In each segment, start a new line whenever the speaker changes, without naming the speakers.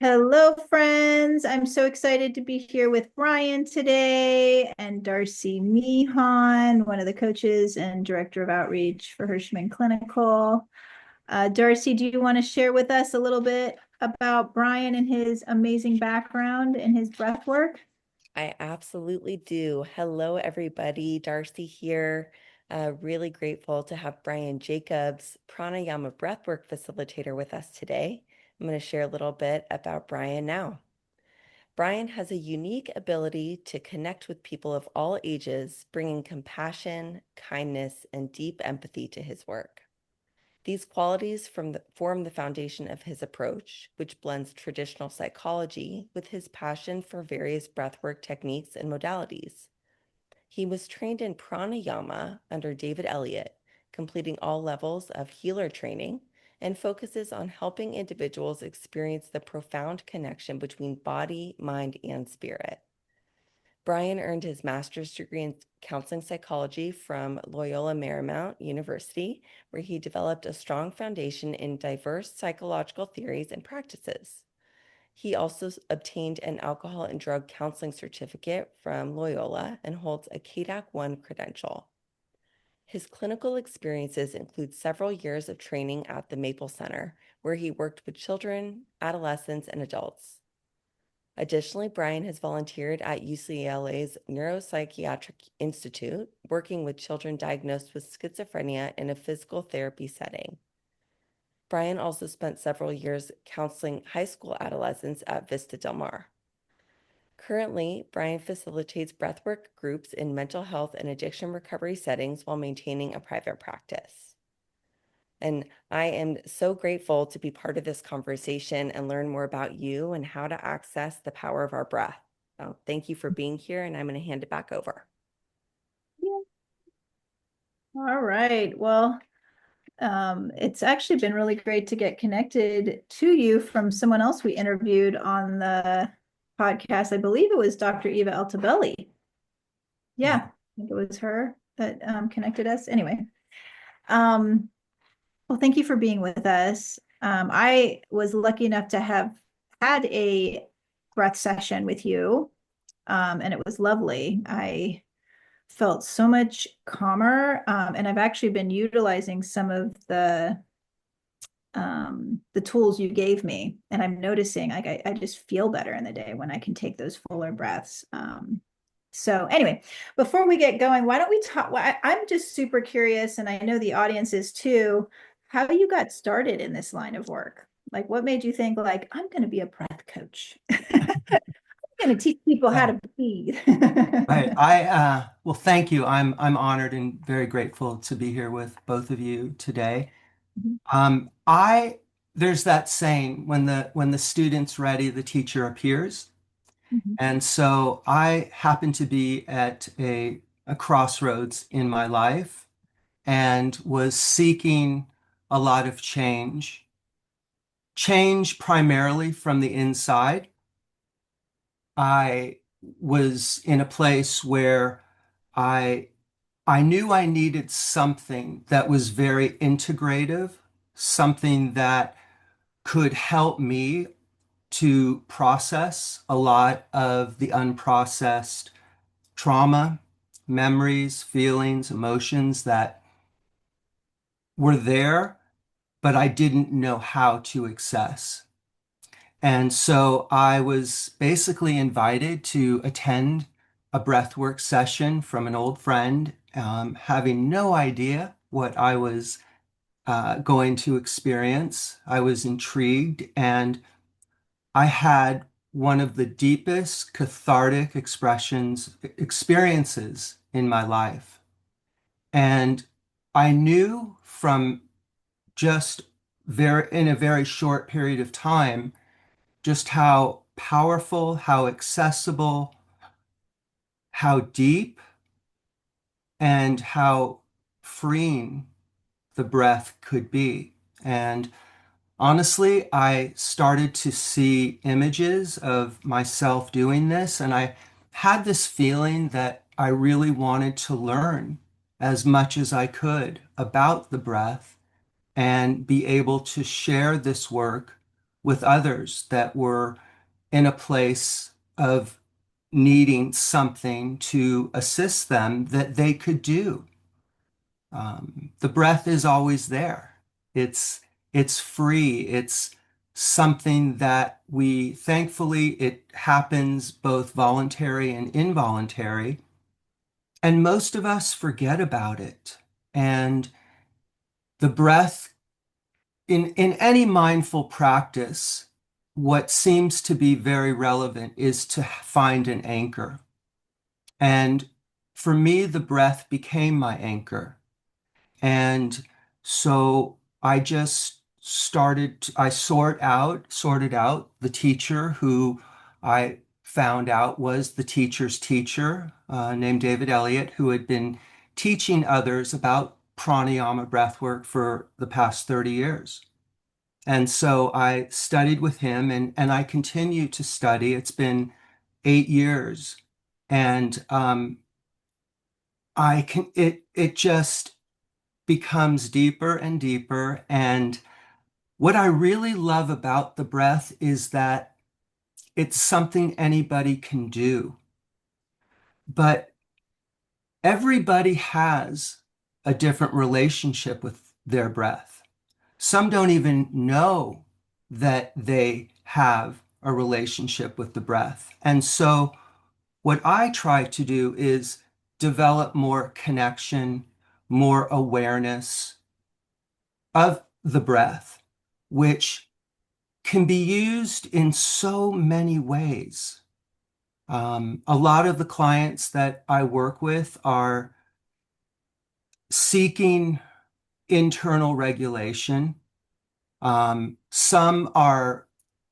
Hello, friends. I'm so excited to be here with Brian today and Darcy Meehan, one of the coaches and director of outreach for Hirschman Clinical. Darcy, do you want to share with us a little bit about Brian and his amazing background and his breath work?
I absolutely do. Hello, everybody. Darcy here. Really grateful to have Brian Jacobs, Pranayama Breathwork facilitator, with us today. I'm going to share a little bit about Brian now. Brian has a unique ability to connect with people of all ages, bringing compassion, kindness, and deep empathy to his work. These qualities form the foundation of his approach, which blends traditional psychology with his passion for various breathwork techniques and modalities. He was trained in pranayama under David Elliott, completing all levels of healer training, and focuses on helping individuals experience the profound connection between body, mind, and spirit. Brian earned his master's degree in counseling psychology from Loyola Marymount University, where he developed a strong foundation in diverse psychological theories and practices. He also obtained an alcohol and drug counseling certificate from Loyola and holds a CADAC 1 credential. His clinical experiences include several years of training at the Maple Center, where he worked with children, adolescents, and adults. Additionally, Brian has volunteered at UCLA's Neuropsychiatric Institute, working with children diagnosed with schizophrenia in a physical therapy setting. Brian also spent several years counseling high school adolescents at Vista Del Mar. Currently, Brian facilitates breathwork groups in mental health and addiction recovery settings while maintaining a private practice. And I am so grateful to be part of this conversation and learn more about you and how to access the power of our breath. So thank you for being here, and I'm going to hand it back over.
Yeah. All right. Well, it's actually been really great to get connected to you from someone else we interviewed on the podcast. I believe it was Dr. Eva Altabelli. Yeah,
Yeah.
I think it was her that connected us. Anyway, um, well, thank you for being with us. I was lucky enough to have had a breath session with you, and it was lovely. I felt so much calmer, and I've actually been utilizing some of the tools you gave me, and I'm noticing like I just feel better in the day when I can take those fuller breaths. So anyway, before we get going, why don't we talk? Well, I'm just super curious, and I know the audience is too, how you got started in this line of work. Like, what made you think, like, I'm going to be a breath coach? I'm going to teach people how
Right.
to breathe.
Right. Well, thank you. I'm honored and very grateful to be here with both of you today. I There's that saying, when the student's ready, the teacher appears. And so I happen to be at a crossroads in my life and was seeking a lot of change primarily from the inside. I was in a place where I I knew I needed something that was very integrative, something that could help me to process a lot of the unprocessed trauma, memories, feelings, emotions that were there, but I didn't know how to access. And so I was basically invited to attend a breathwork session from an old friend, having no idea what I was going to experience. I was intrigued, and I had one of the deepest cathartic experiences in my life. And I knew from just in a very short period of time, just how powerful, how accessible, how deep, and how freeing the breath could be. And honestly, I started to see images of myself doing this, and I had this feeling that I really wanted to learn as much as I could about the breath and be able to share this work with others that were in a place of needing something to assist them that they could do. The breath is always there. It's it's free. It's something that we thankfully it happens both voluntary and involuntary, and most of us forget about it. And the breath in any mindful practice, what seems to be very relevant is to find an anchor. And for me, the breath became my anchor. And so I just I sorted out the teacher who I found out was the teacher's teacher, named David Elliott, who had been teaching others about pranayama breathwork for the past 30 years. And so I studied with him and I continue to study. It's been 8 years. And it just becomes deeper and deeper. And what I really love about the breath is that it's something anybody can do. But everybody has a different relationship with their breath. Some don't even know that they have a relationship with the breath. And so what I try to do is develop more connection, more awareness of the breath, which can be used in so many ways. A lot of the clients that I work with are seeking internal regulation. Some are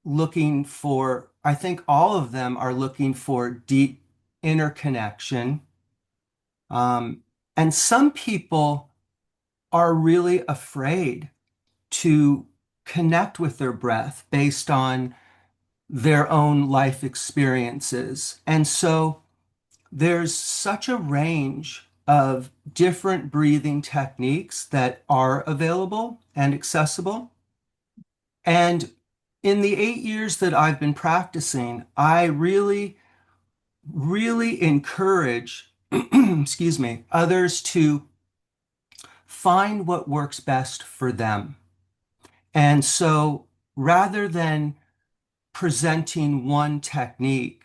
looking for, I think all of them are looking for deep interconnection. And some people are really afraid to connect with their breath based on their own life experiences. And so there's such a range of different breathing techniques that are available and accessible. And in the 8 years that I've been practicing, I really, really encourage, excuse me, others to find what works best for them. And so rather than presenting one technique,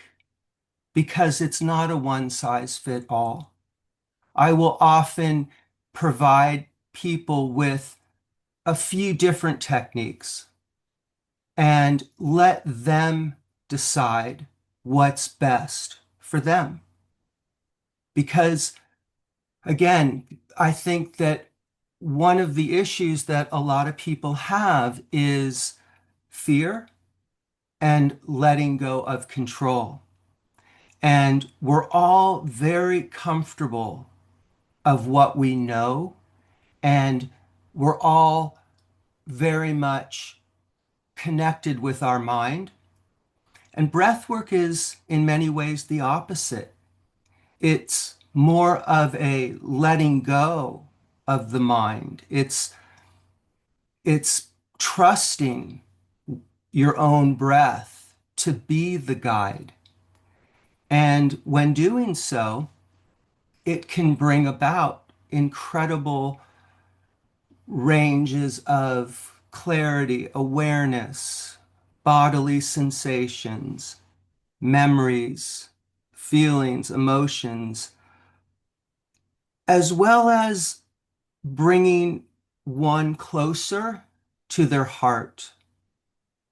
because it's not a one size fit all, I will often provide people with a few different techniques and let them decide what's best for them. Because again, I think that one of the issues that a lot of people have is fear and letting go of control. And we're all very comfortable of what we know, and we're all very much connected with our mind. And breath work is, in many ways, the opposite. It's more of a letting go of the mind. It's trusting your own breath to be the guide. And when doing so, it can bring about incredible ranges of clarity, awareness, bodily sensations, memories, feelings, emotions, as well as bringing one closer to their heart.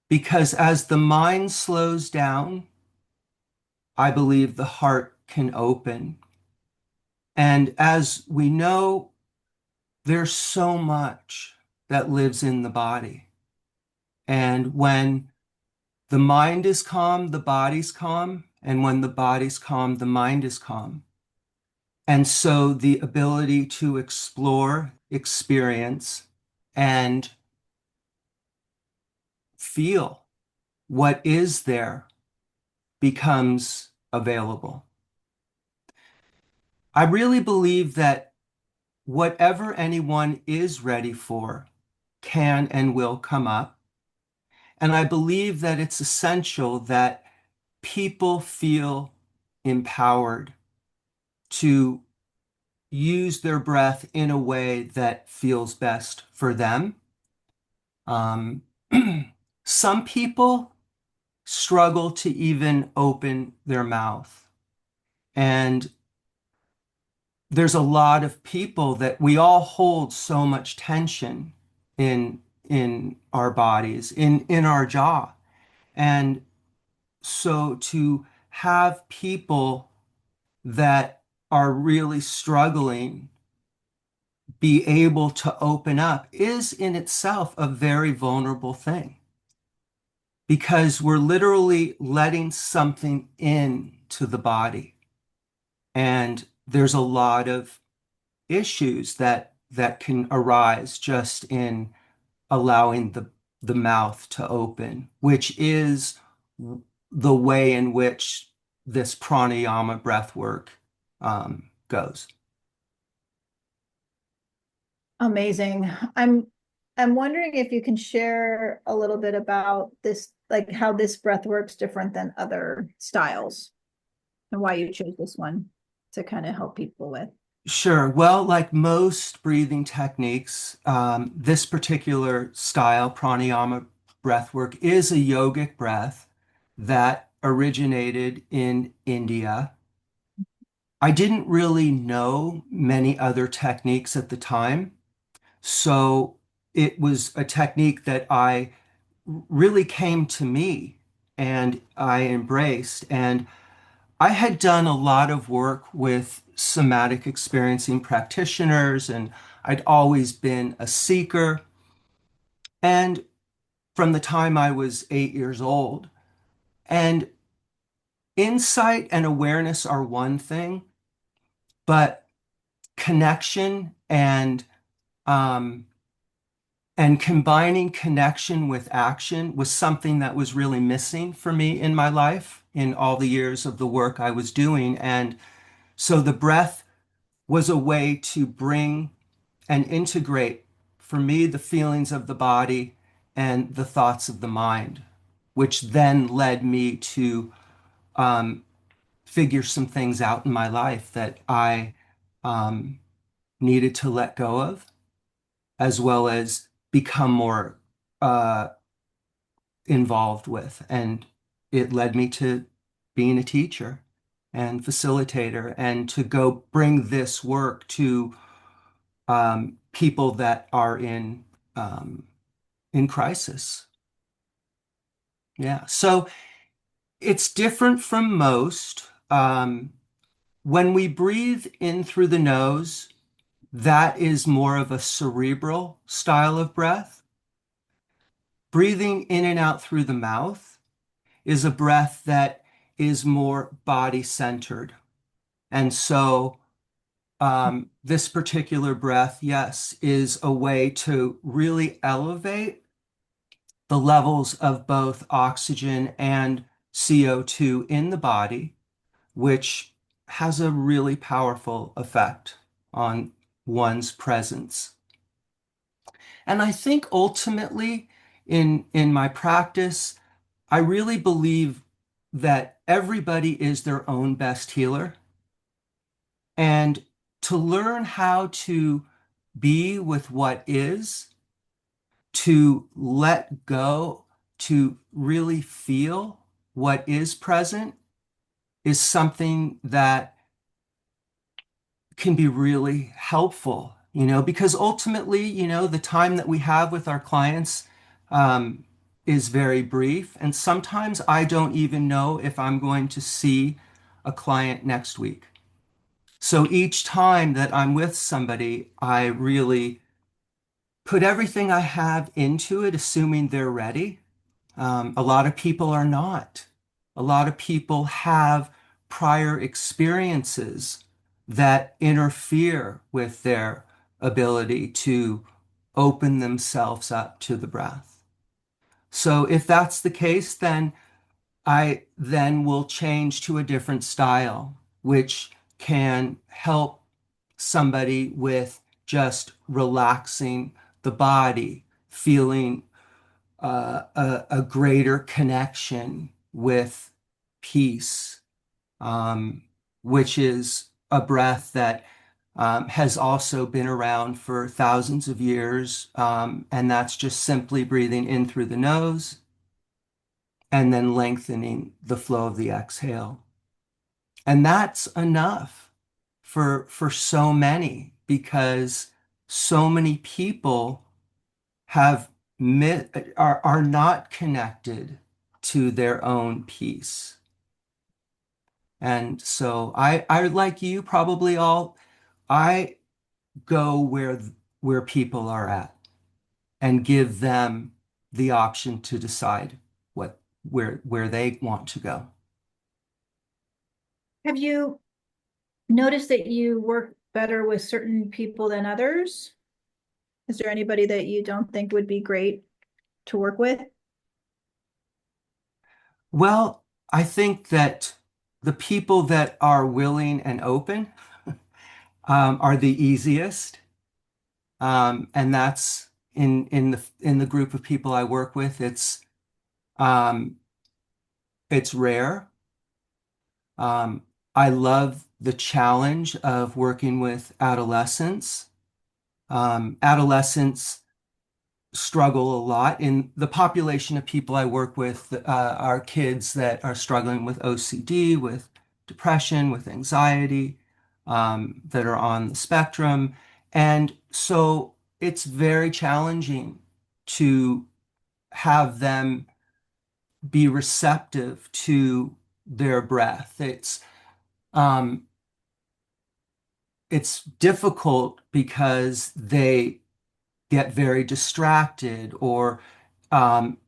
Because as the mind slows down, I believe the heart can open. And as we know, there's so much that lives in the body. And when the mind is calm, the body's calm. And when the body's calm, the mind is calm. And so the ability to explore, experience, and feel what is there becomes available. I really believe that whatever anyone is ready for can and will come up. And I believe that it's essential that people feel empowered to use their breath in a way that feels best for them. Um, some people struggle to even open their mouth. And there's a lot of people that we all hold so much tension in our bodies, in our jaw. And so to have people that are really struggling be able to open up is in itself a very vulnerable thing because we're literally letting something in to the body. And there's a lot of issues that can arise just in allowing the mouth to open, which is the way in which this pranayama breath work goes.
Amazing. I'm wondering if you can share a little bit about this, like how this breath works different than other styles and why you chose this one to kind of help people with.
Sure. Well, like most breathing techniques, this particular style, pranayama breathwork, is a yogic breath that originated in India. I didn't really know many other techniques at the time, so it was a technique that I really came to me and I embraced. And I had done a lot of work with somatic experiencing practitioners, and I'd always been a seeker. And from the time I was 8 years old, and insight and awareness are one thing, but connection um, and combining connection with action was something that was really missing for me in my life in all the years of the work I was doing. And so the breath was a way to bring and integrate for me the feelings of the body and the thoughts of the mind, which then led me to figure some things out in my life that I um, needed to let go of, as well as become more uh, involved with. And it led me to being a teacher and facilitator and to go bring this work to people that are um, in crisis. Yeah. So it's different from most. When we breathe in through the nose, that is more of a cerebral style of breath. Breathing in and out through the mouth is a breath that is more body centered. And so this particular breath, yes, is a way to really elevate the levels of both oxygen and CO2 in the body, which has a really powerful effect on one's presence. And I think ultimately in my practice, I really believe that everybody is their own best healer. And to learn how to be with what is, to let go, to really feel what is present is something that can be really helpful, because ultimately, the time that we have with our clients is very brief. And sometimes I don't even know if I'm going to see a client next week. So each time that I'm with somebody, I really put everything I have into it, assuming they're ready. A lot of people are not. A lot of people have prior experiences that interfere with their ability to open themselves up to the breath. So if that's the case, then I then will change to a different style, which can help somebody with just relaxing the body, feeling a greater connection with peace, um, which is a breath that has also been around for thousands of years. And that's just simply breathing in through the nose and then lengthening the flow of the exhale. And that's enough for so many because so many people have are not connected to their own peace. And so I like you probably all, I go where people are at and give them the option to decide where they want to go.
Have you noticed that you work better with certain people than others? Is there anybody that you don't think would be great to work with?
Well, I think that the people that are willing and open are the easiest. And that's in the group of people I work with, um, it's rare. Um, I love the challenge of working with adolescents. Adolescents struggle a lot. In the population of people I work with are kids that are struggling with OCD, with depression, with anxiety, that are on the spectrum. And so it's very challenging to have them be receptive to their breath. Um, it's difficult because they get very distracted or um,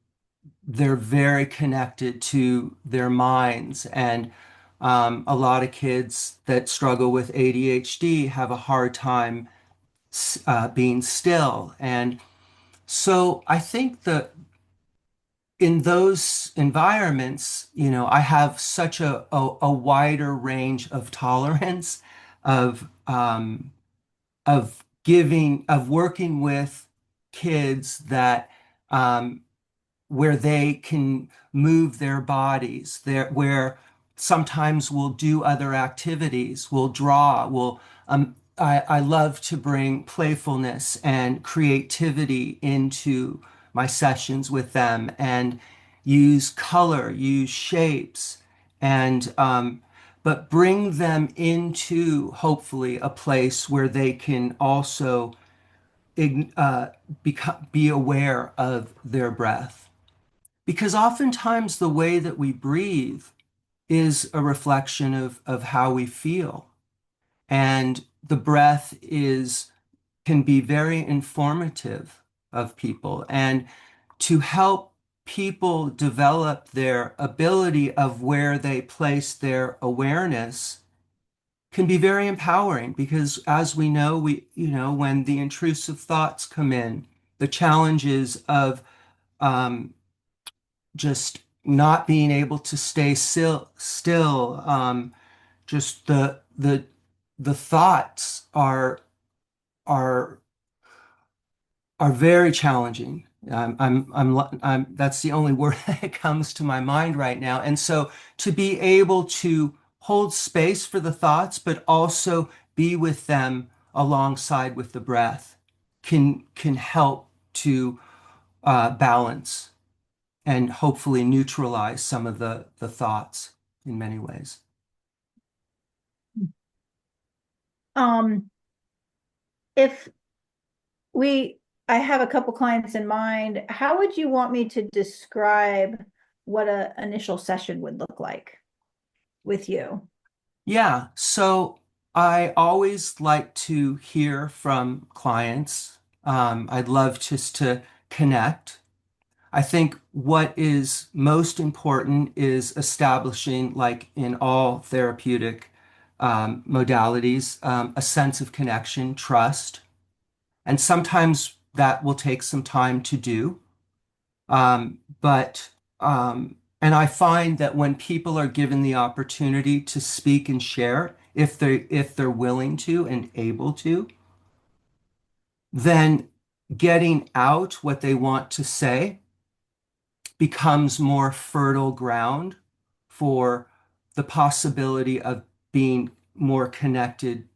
they're very connected to their minds. And a lot of kids that struggle with ADHD have a hard time being still. And so I think that in those environments, I have such a wider range of tolerance of of working with kids that where they can move their bodies, where sometimes we'll do other activities, we'll draw, I love to bring playfulness and creativity into my sessions with them and use color, use shapes, and but bring them into hopefully a place where they can also uh, be aware of their breath. Because oftentimes the way that we breathe is a reflection of how we feel. And the breath can be very informative of people. And to help people develop their ability of where they place their awareness can be very empowering because as we know, when the intrusive thoughts come in, the challenges of um, just not being able to stay still, just the thoughts are are very challenging. That's the only word that comes to my mind right now. And so to be able to hold space for the thoughts, but also be with them alongside with the breath can help to balance and hopefully neutralize some of the thoughts in many ways.
Um, if we, I have a couple clients in mind, how would you want me to describe what a initial session would look like with you?
Yeah, so I always like to hear from clients. I'd love just to connect. I think what is most important is establishing, like in all therapeutic modalities, a sense of connection, trust. And sometimes that will take some time to do. But and I find that when people are given the opportunity to speak and share, if they're willing to and able to, then getting out what they want to say becomes more fertile ground for the possibility of being more connected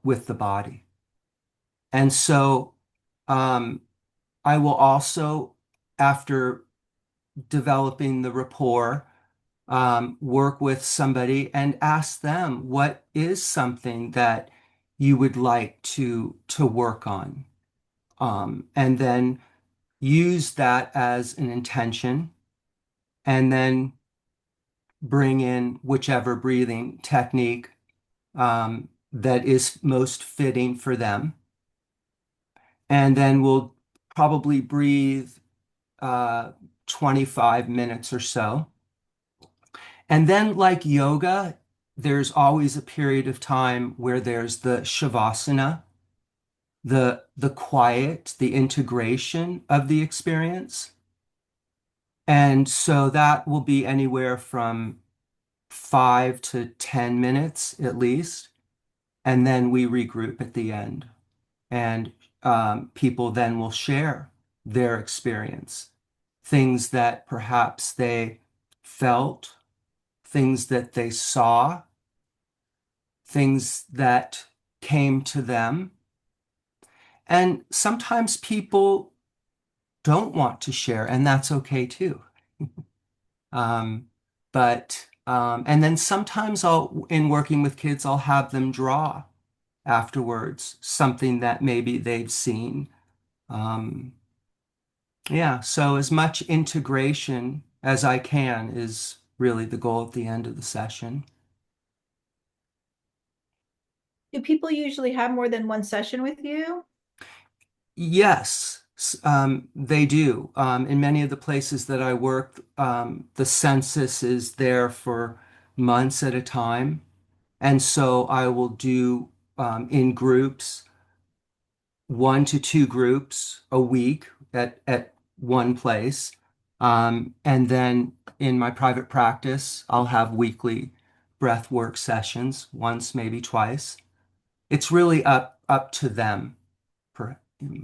with the body. And so um, I will also, after developing the rapport, work with somebody and ask them what is something that you would like to work on, and then use that as an intention, and then bring in whichever breathing technique that is most fitting for them, and then we'll probably breathe uh, 25 minutes or so. And then, like yoga, there's always a period of time where there's the shavasana, the quiet, the integration of the experience. And so that will be anywhere from 5 to 10 minutes at least. And then we regroup at the end. And people then will share their experience, things that perhaps they felt, things that they saw, things that came to them. And sometimes people don't want to share, and that's okay too. Um, and then sometimes in working with kids, I'll have them draw afterwards, something that maybe they've seen. Um, yeah, so as much integration as I can is really the goal at the end of the session.
Do people usually have more than one session with you?
Yes, they do. In many of the places that I work, the census is there for months at a time. And so I will do in groups, 1 to 2 groups a week at one place. And then in my private practice, I'll have weekly breath work sessions, once, maybe twice. It's really up to them, per,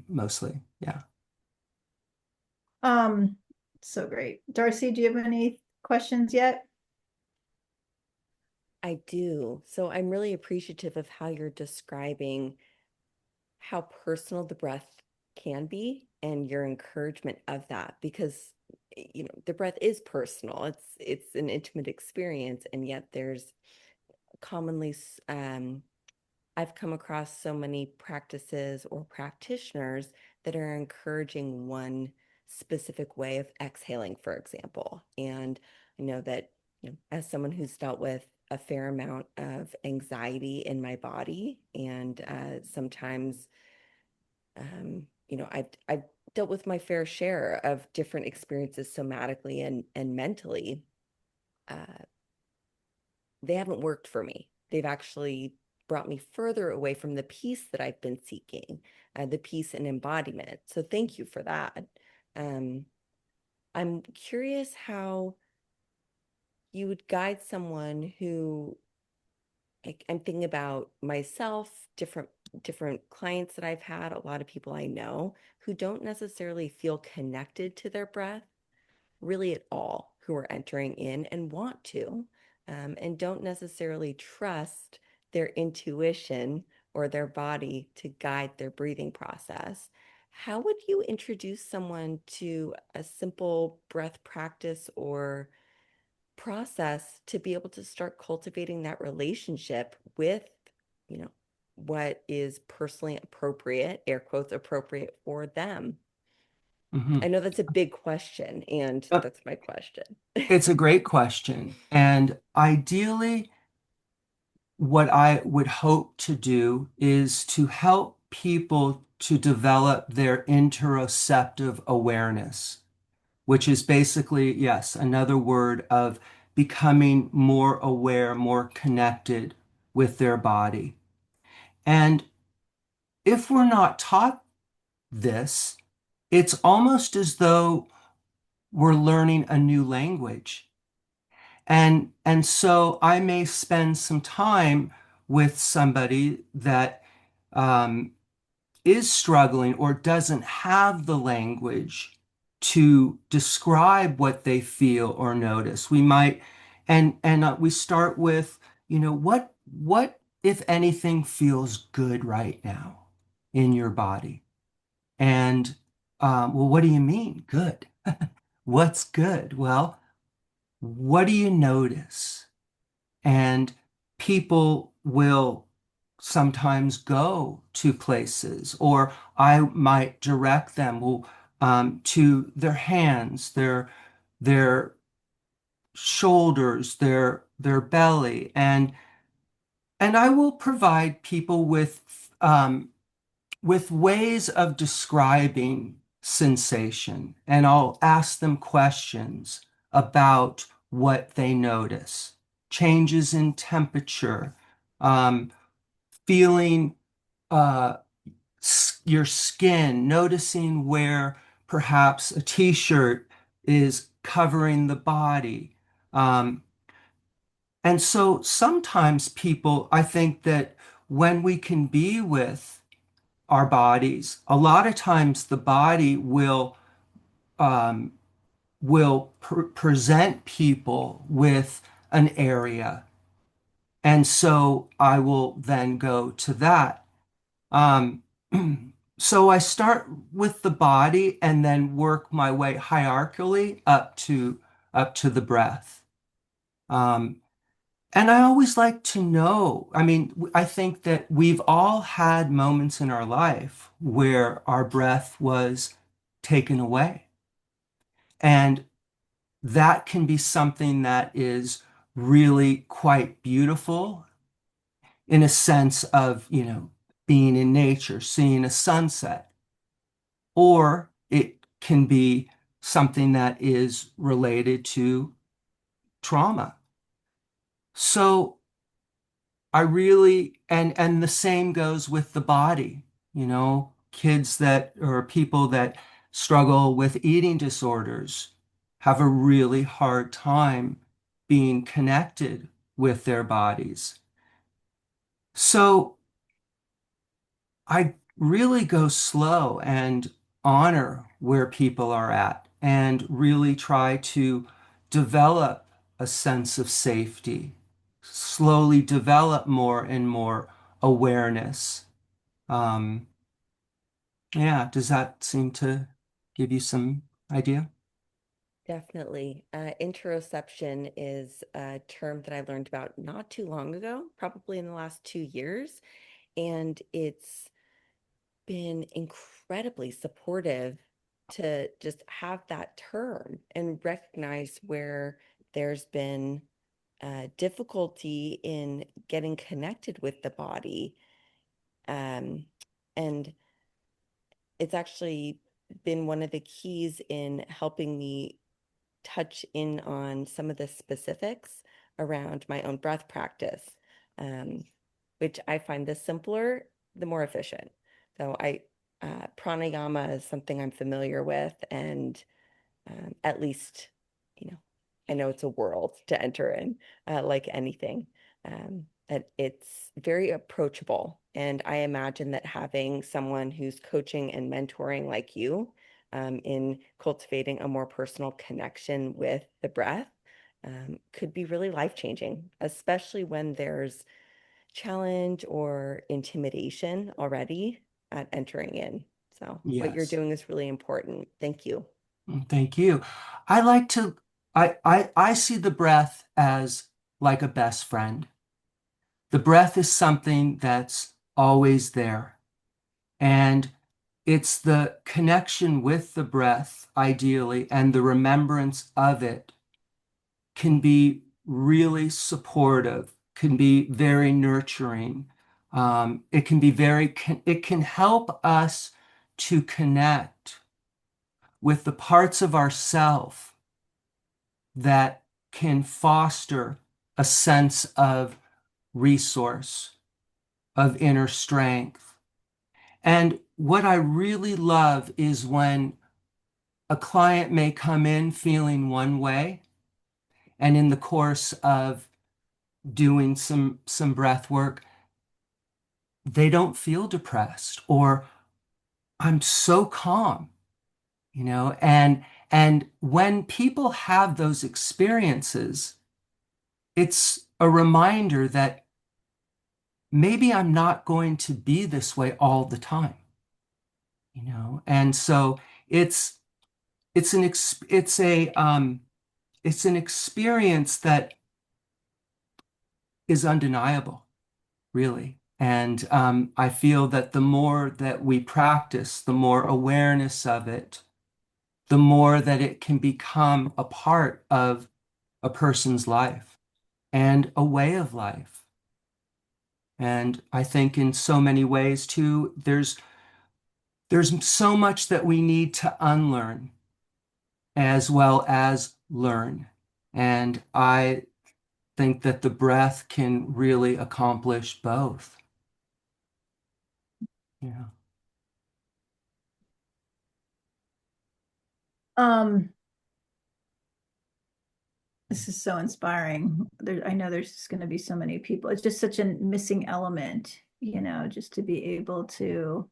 mostly. Yeah.
Um, so great. Darcy, do you have any questions yet?
I do. So I'm really appreciative of how you're describing how personal the breath can be and your encouragement of that because the breath is personal. It's an intimate experience, and yet there's commonly I've come across so many practices or practitioners that are encouraging one specific way of exhaling, for example. And I know that, as someone who's dealt with a fair amount of anxiety in my body, and sometimes, I've dealt with my fair share of different experiences somatically and mentally. Uh, they haven't worked for me. They've actually brought me further away from the peace that I've been seeking, the peace and embodiment. So thank you for that. Um, I'm curious how you would guide someone who, like, I'm thinking about myself, different clients that I've had, a lot of people I know who don't necessarily feel connected to their breath really at all, who are entering in and want to, and don't necessarily trust their intuition or their body to guide their breathing process. How would you introduce someone to a simple breath practice or process to be able to start cultivating that relationship with, you know, what is personally appropriate, air quotes, appropriate for them? I
Mhm.
know that's a big question, and
Uh,
that's my question.
It's a great question. And ideally, what I would hope to do is to help people to develop their interoceptive awareness, which is basically, yes, another word of becoming more aware, more connected with their body. And if we're not taught this, it's almost as though we're learning a new language. And so I may spend some time with somebody that um, is struggling or doesn't have the language to describe what they feel or notice. We might, and we start with, what if anything feels good right now in your body? And well, what do you mean good? What's good? Well, what do you notice? And people will sometimes go to places, or I might direct them to their hands, their shoulders, their belly, and I will provide people with ways of describing sensation, and I'll ask them questions about what they notice, changes in temperature, um, feeling uh, your skin, noticing where perhaps a t-shirt is covering the body. Um, and so sometimes people, I think that when we can be with our bodies, a lot of times the body um, will present people with an area, and so I will then go to that. Um, so I start with the body and then work my way hierarchically up to the breath. Um, and I always like to know, I mean, I think that we've all had moments in our life where our breath was taken away. And that can be something that is really quite beautiful in a sense of, being in nature, seeing a sunset, or it can be something that is related to trauma. So I really, and the same goes with the body, kids that or people that struggle with eating disorders have a really hard time being connected with their bodies. So I really go slow and honor where people are at and really try to develop a sense of safety, slowly develop more and more awareness. Um, yeah, does that seem to give you some idea?
Definitely. Interoception is a term that I learned about not too long ago, probably in the last 2 years. And it's been incredibly supportive to just have that term and recognize where there's been difficulty in getting connected with the body. And it's actually been one of the keys in helping me touch in on some of the specifics around my own breath practice, um, which I find the simpler, the more efficient. So pranayama is something I'm familiar with, and at least, you know, I know it's a world to enter in, like anything. And it's very approachable. And I imagine that having someone who's coaching and mentoring like you, in cultivating a more personal connection with the breath, could be really life-changing, especially when there's challenge or intimidation already at entering in. So what you're
Yes.
doing is really important. Thank you.
Thank you. I like to, I see the breath as like a best friend. The breath is something that's always there. And it's the connection with the breath, ideally, and the remembrance of it can be really supportive, can be very nurturing. It can help us to connect with the parts of ourself that can foster a sense of resource, of inner strength. And what I really love is when a client may come in feeling one way, and in the course of doing some breath work, they don't feel depressed or I'm so calm. And when people have those experiences, it's a reminder that maybe I'm not going to be this way all the time. And so it's it's an ex it's an experience that is undeniable, really. And I feel that the more that we practice, the more awareness of it, the more that it can become a part of a person's life and a way of life. And I think in so many ways too, there's so much that we need to unlearn as well as learn. And I think that the breath can really accomplish both. Yeah.
Um, this is so inspiring. I know there's just going to be so many people. It's just such a missing element, just to be able to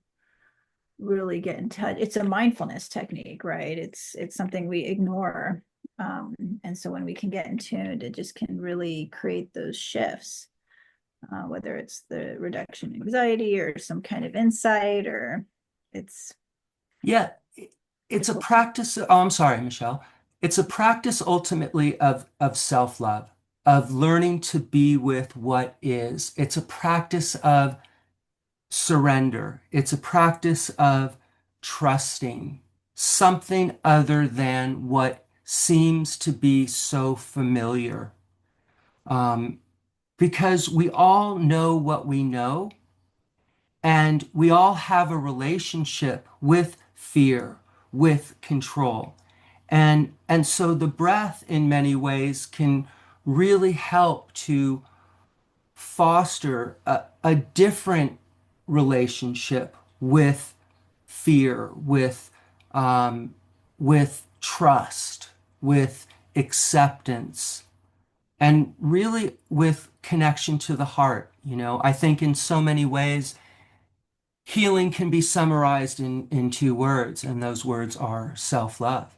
really get in touch. It's a mindfulness technique, right? It's something we ignore. Um, and so when we can get in tune, it just can really create those shifts, whether it's the reduction in anxiety or some kind of insight, or it's
Yeah, it's
it's
a practice. Oh, I'm sorry, Michelle. It's a practice ultimately of self-love, of learning to be with what is. It's a practice of surrender. It's a practice of trusting something other than what seems to be so familiar. Um, because we all know what we know, and we all have a relationship with fear, with control. And so the breath in many ways can really help to foster a different relationship with fear, with trust, with acceptance, and really with connection to the heart. I think in so many ways, healing can be summarized in two words, and those words are self-love.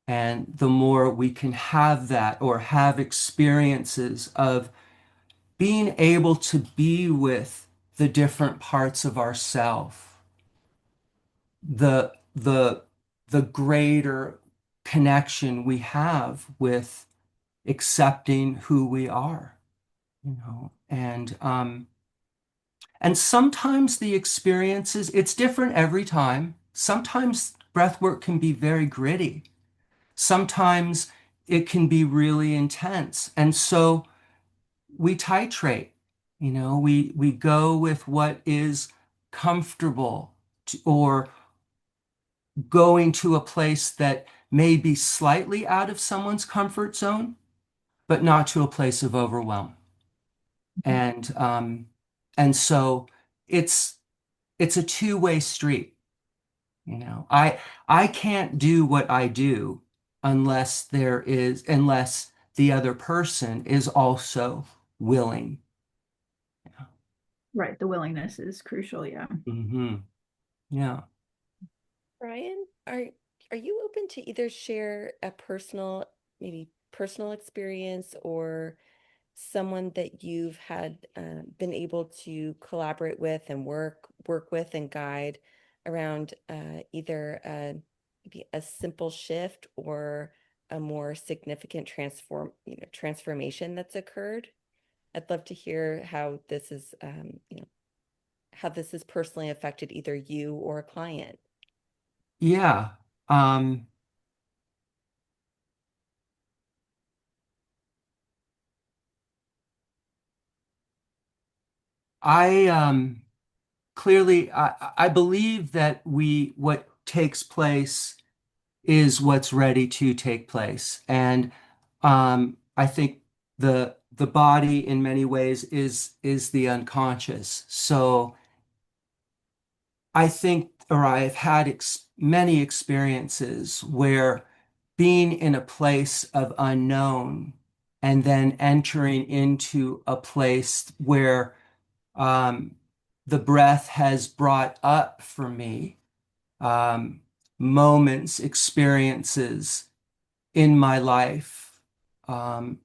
And the more we can have that or have experiences of being able to be with the different parts of ourself, the the greater connection we have with accepting who we are. And sometimes the experiences, it's different every time. Sometimes breath work can be very gritty. Sometimes it can be really intense. And so we titrate, we go with what is comfortable or going to a place that may be slightly out of someone's comfort zone, but not to a place of overwhelm. And and so it's it's a two-way street. I can't do what I do unless the other person is also willing.
right. The willingness is crucial. Yeah.
Hmm. Yeah.
Brian, are you open to either share a maybe personal experience or someone that you've had been able to collaborate with and work with and guide around either maybe a simple shift or a more significant transformation that's occurred? I'd love to hear how this is how this has personally affected either you or a client.
Yeah. Um, I clearly I believe that what takes place is what's ready to take place. And I think the body in many ways is the unconscious. So I think, or I've had many experiences where being in a place of unknown and then entering into a place where um, the breath has brought up for me moments, experiences in my life,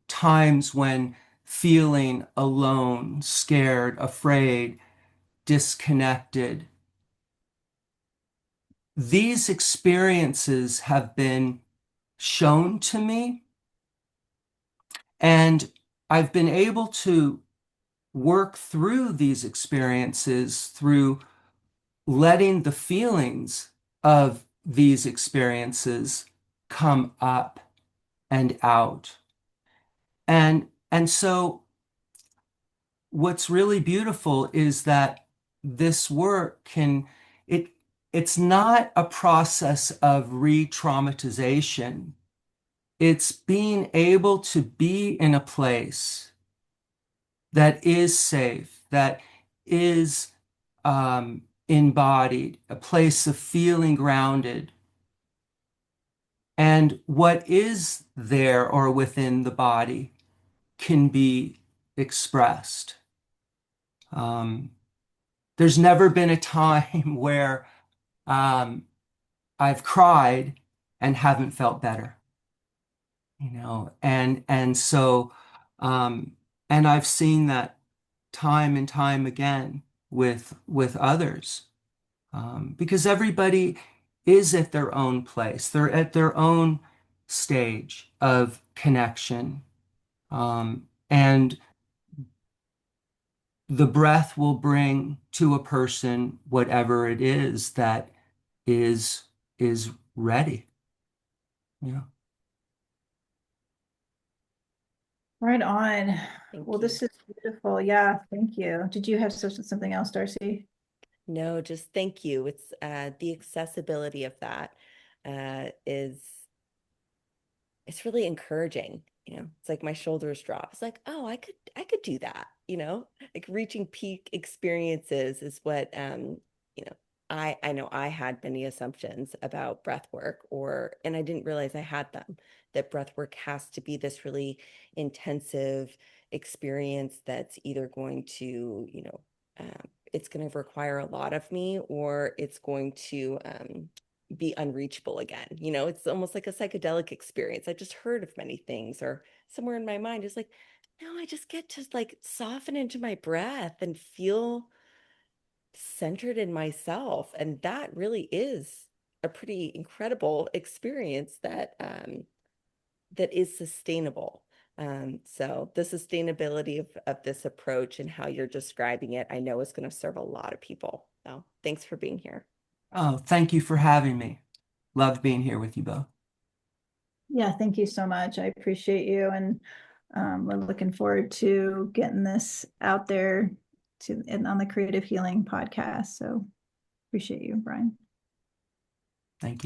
times when feeling alone, scared, afraid, disconnected. These experiences have been shown to me, and I've been able to work through these experiences through letting the feelings of these experiences come up and out. And so what's really beautiful is that this work it it's not a process of re-traumatization. It's being able to be in a place that is safe, that is embodied, a place of feeling grounded. And what is there or within the body can be expressed. Um, there's never been a time where um, I've cried and haven't felt better, and so um, and I've seen that time and time again with others, because everybody is at their own place. They're at their own stage of connection, and the breath will bring to a person whatever it is that is is ready. Yeah.
Right on. Well,
Thank you.
this is beautiful. Yeah, thank you. Did you have something else, Darcy?
No, just thank you. It's the accessibility of that is it's really encouraging. It's like my shoulders drop. It's like, oh, I could do that, like reaching peak experiences is what you know, I know I had many assumptions about breath work and I didn't realize I had them, that breath work has to be this really intensive experience that's either going to, it's going to require a lot of me or it's going to be unreachable again. It's almost like a psychedelic experience. I just heard of many things, or somewhere in my mind is like, no, I just get to like soften into my breath and feel centered in myself. And that really is a pretty incredible experience that is sustainable. So the sustainability of this approach and how you're describing it, I know is going to serve a lot of people. So thanks for being here.
Oh, thank you for having me. Loved being here with you both.
Yeah, thank you so much. I appreciate you. And we're looking forward to getting this out there and on the Creative Healing podcast. So appreciate you, Brian.